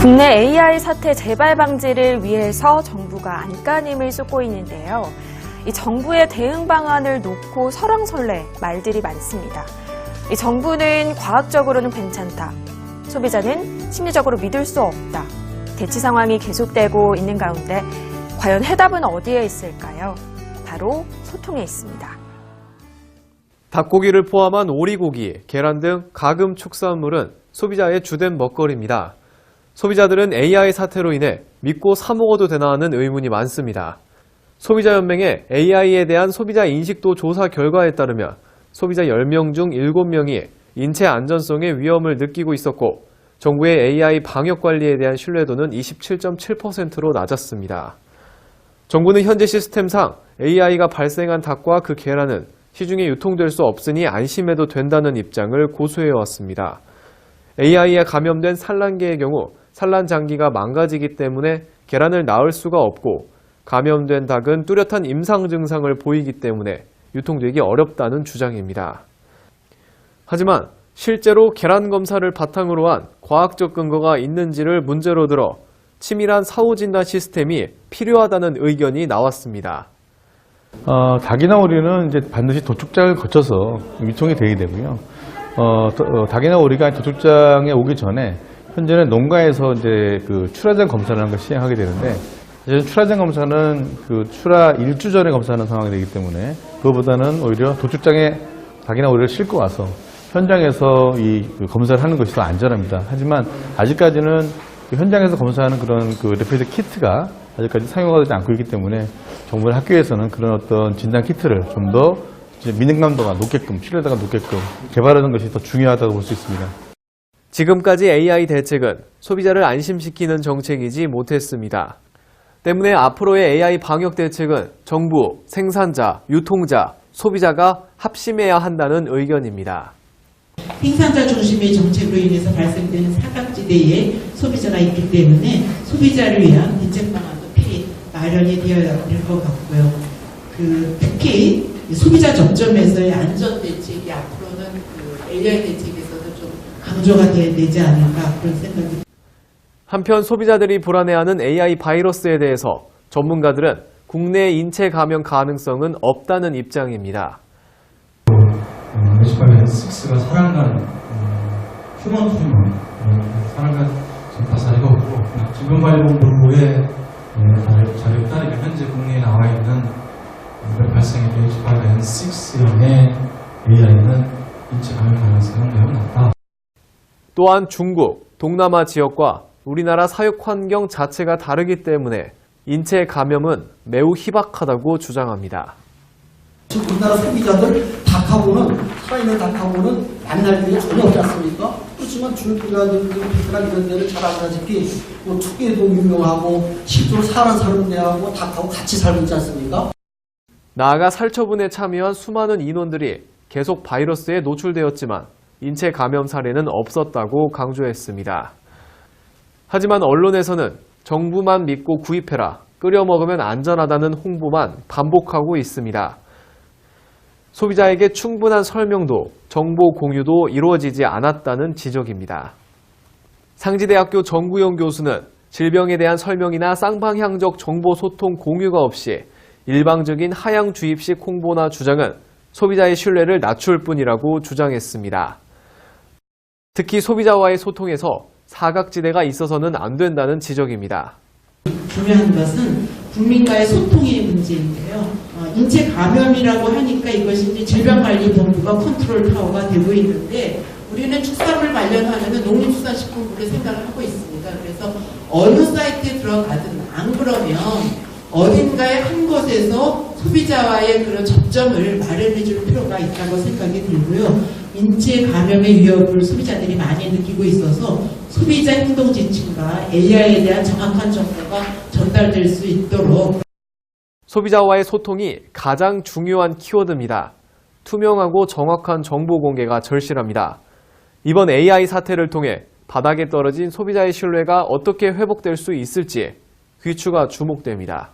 국내 AI 사태 재발 방지를 위해서 정부가 안간힘을 쏟고 있는데요. 이 정부의 대응 방안을 놓고 설왕설래 말들이 많습니다. 이 정부는 과학적으로는 괜찮다. 소비자는 심리적으로 믿을 수 없다. 대치 상황이 계속되고 있는 가운데 과연 해답은 어디에 있을까요? 바로 소통에 있습니다. 닭고기를 포함한 오리고기, 계란 등 가금 축산물은 소비자의 주된 먹거리입니다. 소비자들은 AI 사태로 인해 믿고 사 먹어도 되나 하는 의문이 많습니다. 소비자연맹의 AI에 대한 소비자 인식도 조사 결과에 따르면 소비자 10명 중 7명이 인체 안전성의 위험을 느끼고 있었고 정부의 AI 방역 관리에 대한 신뢰도는 27.7%로 낮았습니다. 정부는 현재 시스템상 AI가 발생한 닭과 그 계란은 시중에 유통될 수 없으니 안심해도 된다는 입장을 고수해왔습니다. AI에 감염된 산란계의 경우 산란 장기가 망가지기 때문에 계란을 낳을 수가 없고 감염된 닭은 뚜렷한 임상 증상을 보이기 때문에 유통되기 어렵다는 주장입니다. 하지만 실제로 계란 검사를 바탕으로 한 과학적 근거가 있는지를 문제로 들어 치밀한 사후 진단 시스템이 필요하다는 의견이 나왔습니다. 닭이나 오리는 이제 반드시 도축장을 거쳐서 유통이 되게 되고요. 닭이나 오리가 도축장에 오기 전에 현재는 농가에서 이제 그 출하장 검사를 하는 걸 시행하게 되는데, 이제 출하장 검사는 그 출하 1주 전에 검사하는 상황이 되기 때문에 그거보다는 오히려 도축장에 닭이나 오리를 싣고 와서 현장에서 그 검사를 하는 것이 더 안전합니다. 하지만 아직까지는 그 현장에서 검사하는 그런 그 레피드 키트가 아직까지 사용가 되지 않고 있기 때문에 정부 학교에서는 그런 어떤 진단 키트를 좀 더 민감도가 높게끔, 신뢰도가 높게끔 개발하는 것이 더 중요하다고 볼 수 있습니다. 지금까지 AI 대책은 소비자를 안심시키는 정책이지 못했습니다. 때문에 앞으로의 AI 방역 대책은 정부, 생산자, 유통자, 소비자가 합심해야 한다는 의견입니다. 생산자 중심의 정책으로 인해서 발생되는 사각지대에 소비자가 있기 때문에 소비자를 위한 대책 방안도 필히 마련이 되어야 될 것 같고요. 특히 소비자 접점에서의 안전 대책이 앞으로는 AI 대책에서는 좀 강조가 되지 않을까 그런 생각이 듭니다. 한편 소비자들이 불안해하는 AI 바이러스에 대해서 전문가들은 국내 인체 감염 가능성은 없다는 입장입니다. H5N6가 사람간 휴먼 투머, 사람간 전파 사례가 없고 질병관리본부의 자료에 따르면 현재 국내에 나와 있는 발생된 H5N6형의 AI는 인체 감염 가능성은 매우 낮다. 또한 중국, 동남아 지역과 우리나라 사육 환경 자체가 다르기 때문에 인체 감염은 매우 희박하다고 주장합니다. 우리나라 소비자들 닭하고는 살아있는 닭하고는 만날 일이 전혀 없지 않습니까? 그렇지만 중국이라든지 베트남 이런 데는 잘 알다시피 축계도 유명하고 실제로 사는 데하고 닭하고 같이 살고 있지 않습니까? 나아가 살처분에 참여한 수많은 인원들이 계속 바이러스에 노출되었지만 인체 감염 사례는 없었다고 강조했습니다. 하지만 언론에서는 정부만 믿고 구입해라, 끓여 먹으면 안전하다는 홍보만 반복하고 있습니다. 소비자에게 충분한 설명도 정보 공유도 이루어지지 않았다는 지적입니다. 상지대학교 정구영 교수는 질병에 대한 설명이나 쌍방향적 정보 소통 공유가 없이 일방적인 하향 주입식 홍보나 주장은 소비자의 신뢰를 낮출 뿐이라고 주장했습니다. 특히 소비자와의 소통에서 사각지대가 있어서는 안 된다는 지적입니다. 중요한 것은 국민과의 소통의 문제인데요. 인체 감염이라고 하니까 이것이 이제 질병관리본부가 컨트롤 타워가 되고 있는데 우리는 축산물 관련하면 농림수산식품부를 생각을 하고 있습니다. 그래서 어느 사이트에 들어가든 안 그러면 어딘가에 한 곳에서 소비자와의 그런 접점을 마련해 줄 필요가 있다고 생각이 들고요. 인체 감염의 위협을 소비자들이 많이 느끼고 있어서 소비자 행동 지침과 AI에 대한 정확한 정보가 전달될 수 있도록 소비자와의 소통이 가장 중요한 키워드입니다. 투명하고 정확한 정보 공개가 절실합니다. 이번 AI 사태를 통해 바닥에 떨어진 소비자의 신뢰가 어떻게 회복될 수 있을지 귀추가 주목됩니다.